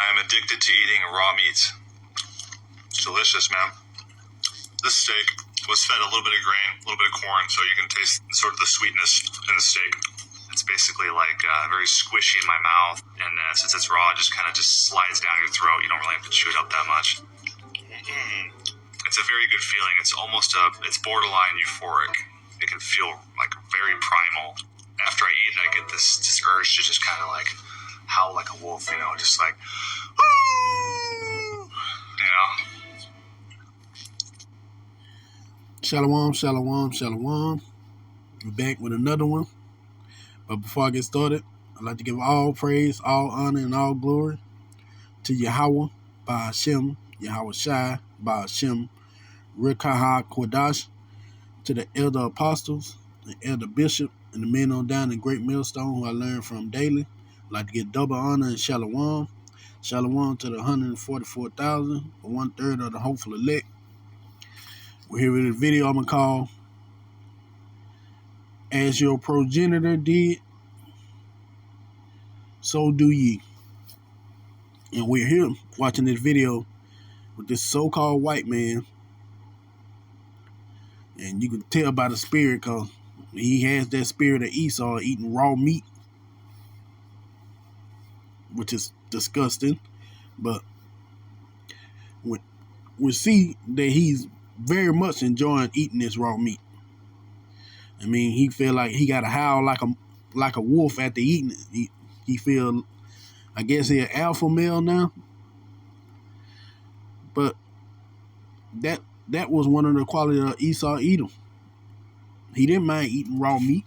I'm addicted to eating raw meats. It's delicious, man. This steak was fed a little bit of grain, a little bit of corn, so you can taste sort of the sweetness in the steak. It's basically like very squishy in my mouth, and since it's raw, it just kind of just slides down your throat. You don't really have to chew it up that much. It's a very good feeling. It's almost it's borderline euphoric. It can feel like very primal. After I eat it, I get this urge to just kind of like howl like a wolf, you know, just like, woo, you know. Shalom, shalom, shalom. We're back with another one. But before I get started, I'd like to give all praise, all honor, and all glory to Yahweh, Ba'ashem, Yahweh Shai, Ba'ashem, Rikaha Kodash, to the elder apostles, the elder bishop, and the men on down the great millstone who I learn from daily. I'd like to give double honor and shalom. Shalom to the 144,000, or 1/3 of the hopeful elect. We're here with a video I'm going to call As Your Progenitor Did, So Do Ye. And we're here watching this video with this so-called white man. And you can tell by the spirit, because he has that spirit of Esau, eating raw meat, which is disgusting. But we see that he's very much enjoying eating this raw meat. I mean, he feel like he got to howl like a wolf after eating it. He feel, I guess, he's an alpha male now. But that was one of the qualities of Esau Edom. He didn't mind eating raw meat.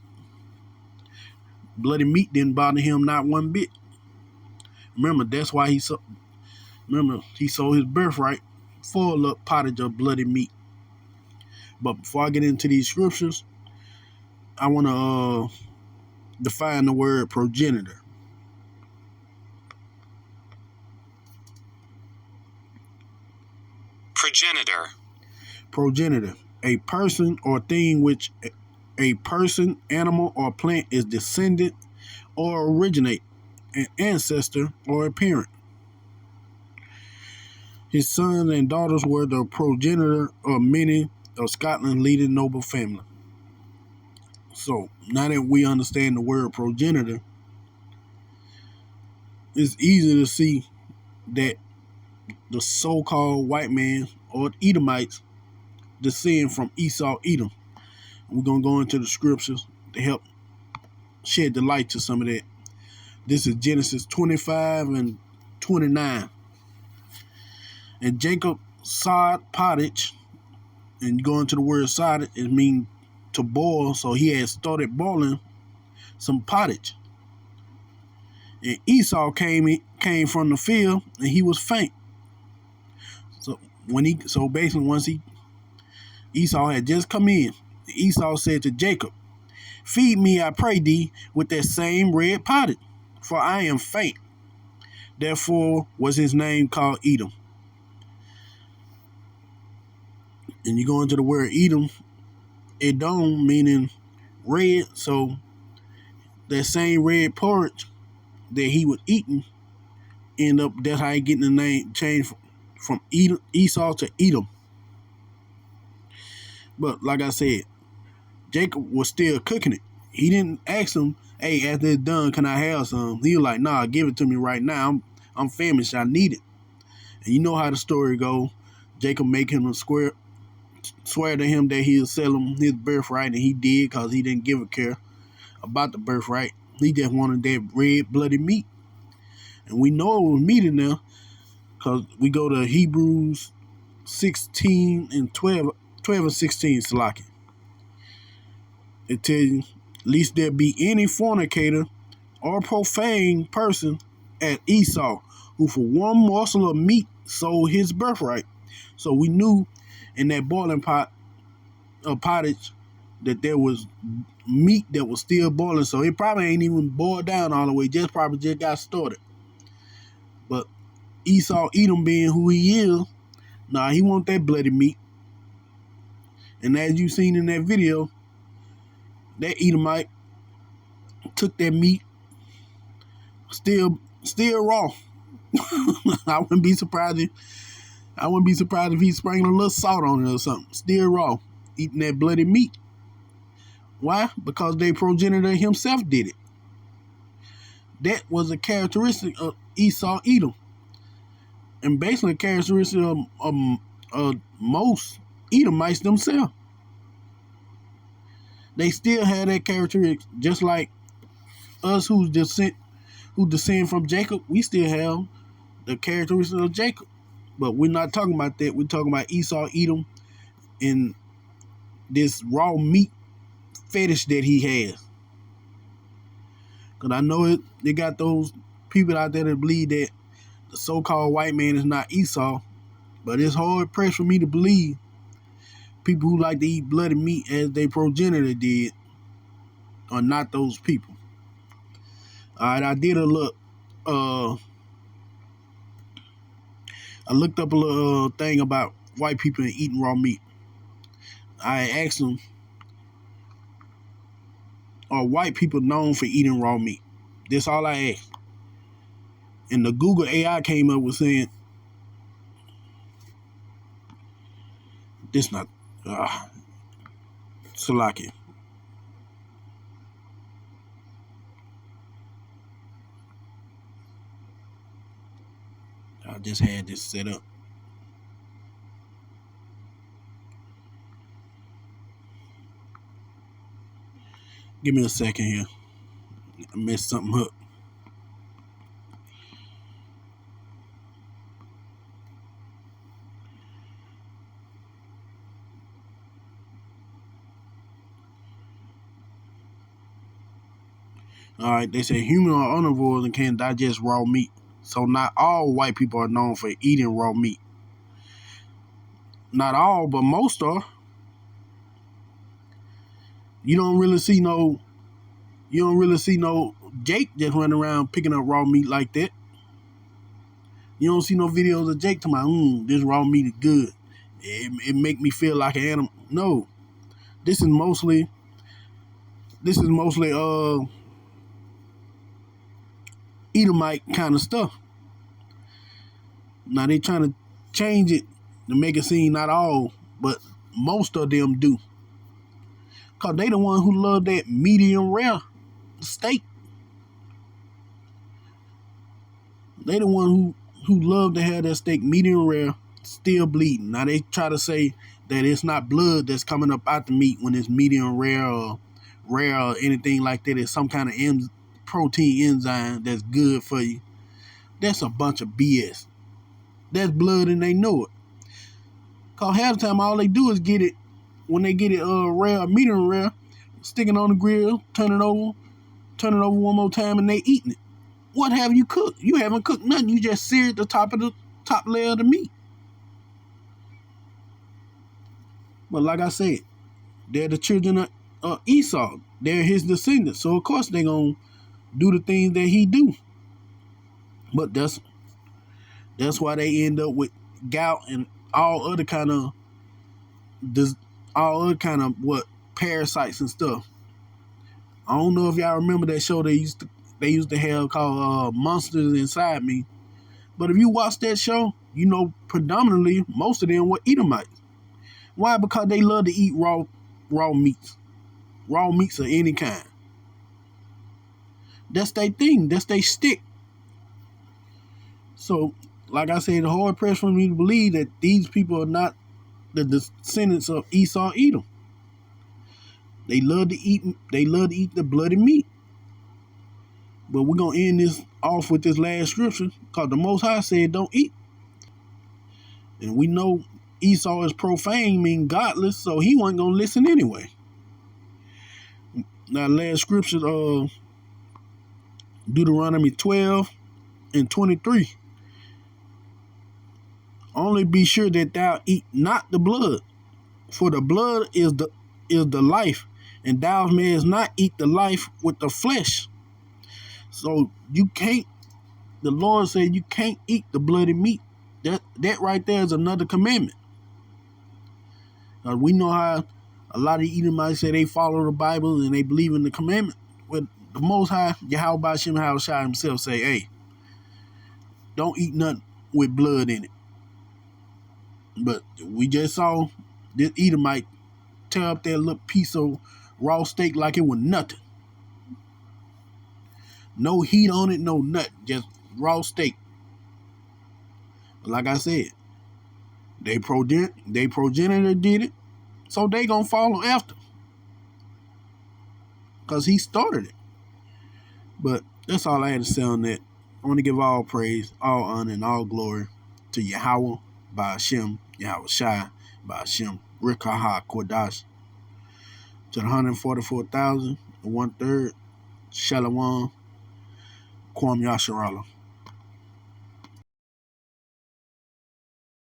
Bloody meat didn't bother him not one bit. Remember, that's why he sold his birthright for a pottage of bloody meat. But before I get into these scriptures, I want to define the word progenitor. Progenitor, a person or thing which a person, animal, or plant is descendant or originate, an ancestor or a parent. His sons and daughters were the progenitor of many of Scotland's leading noble family. So now that we understand the word progenitor, it's easy to see that the so-called white man or Edomites descend from Esau Edom. We're going to go into the scriptures to help shed the light to some of that. This is Genesis 25 and 29. And Jacob sod pottage, and going to the word sod, it means to boil, so he had started boiling some pottage. And Esau came from the field, and he was faint. So basically once Esau had just come in, Esau said to Jacob, "Feed me, I pray thee, with that same red pottage, for I am faint." Therefore was his name called Edom. And you go into the word Edom, Edom meaning red, so that same red porridge that he was eating, that's how he getting the name changed from Esau to Edom. But like I said, Jacob was still cooking it. He didn't ask him, "Hey, after it's done, can I have some?" He was like, "Nah, give it to me right now. I'm famished. I need it." And you know how the story goes. Jacob make him swear to him that he'll sell him his birthright, and he did, because he didn't give a care about the birthright. He just wanted that red bloody meat. And we know it was meat in there, because we go to Hebrews 16 and 12 and 16, Salaki. It tells you, "Lest there be any fornicator or profane person at Esau, who for one morsel of meat sold his birthright." So we knew in that boiling pot of pottage that there was meat that was still boiling. So it probably ain't even boiled down all the way, probably just got started. But Esau Edom, being who he is, he want that bloody meat. And as you seen in that video, that Edomite took that meat still raw, I wouldn't be surprised if he sprinkled a little salt on it or something. Still raw, eating that bloody meat. Why? Because their progenitor himself did it. That was a characteristic of Esau Edom, and basically a characteristic of most Edomites themselves. They still had that characteristic, just like us who descend from Jacob. We still have the characteristics of Jacob, but we're not talking about that. We're talking about Esau Edom and this raw meat fetish that he has. Because I know they got those people out there that believe that the so-called white man is not Esau, but it's hard pressed for me to believe people who like to eat bloody meat as their progenitor did are not those people. Alright, I did a look. I looked up a little thing about white people and eating raw meat. I asked them, are white people known for eating raw meat? That's all I asked. And the Google AI came up with saying, this not, Salaki. I just had this set up. Give me a second here. I messed something up. Alright, they say human are omnivores and can digest raw meat. So not all white people are known for eating raw meat. Not all, but most are. You don't really see no Jake just running around picking up raw meat like that. You don't see no videos of Jake talking about, this raw meat is good. It make me feel like an animal. No. This is mostly Edomite kind of stuff. Now they trying to change it to make it seem not all, but most of them do. Cause they the one who love that medium rare steak. They the one who love to have that steak medium rare, still bleeding. Now they try to say that it's not blood that's coming up out the meat when it's medium rare or rare or anything like that. It's some kind of protein enzyme that's good for you. That's a bunch of BS. That's blood and they know it. Cause half the time all they do is get it, when they get it rare, medium rare, stick it on the grill, turn it over one more time, and they eating it. What have you cooked? You haven't cooked nothing. You just seared the top layer of the meat. But like I said, they're the children of Esau. They're his descendants. So of course they're gonna do the things that he do. But that's why they end up with gout and all other kind of parasites and stuff. I don't know if y'all remember that show they used to have called Monsters Inside Me. But if you watch that show, you know predominantly most of them were Edomites. Why? Because they love to eat raw meats. Raw meats of any kind. That's their thing. That's their stick. So, like I said, the hard pressed for me to believe that these people are not the descendants of Esau Edom. They love to eat the bloody meat. But we're gonna end this off with this last scripture, because the Most High said don't eat. And we know Esau is profane, mean godless, so he wasn't gonna listen anyway. Now last scripture, Deuteronomy 12:23. Only be sure that thou eat not the blood, for the blood is the life, and thou mayest not eat the life with the flesh. So you can't. The Lord said you can't eat the bloody meat. That right there is another commandment. We know how a lot of Edomites say they follow the Bible and they believe in the commandment. Well, the Most High, Yahweh Ba'Shem Shai himself say, hey, don't eat nothing with blood in it. But we just saw this Edomite tear up that little piece of raw steak like it was nothing. No heat on it, no nothing, just raw steak. But like I said, they progenitor did it, so they gonna follow after, cause he started it. But that's all I had to say on that. I want to give all praise, all honor, and all glory to Yahweh, by Hashem, Yahweh Shai, by Hashem, Rikaha Kodash, to the 144,000, 1/3, Shalom, Kwam Yasharallah.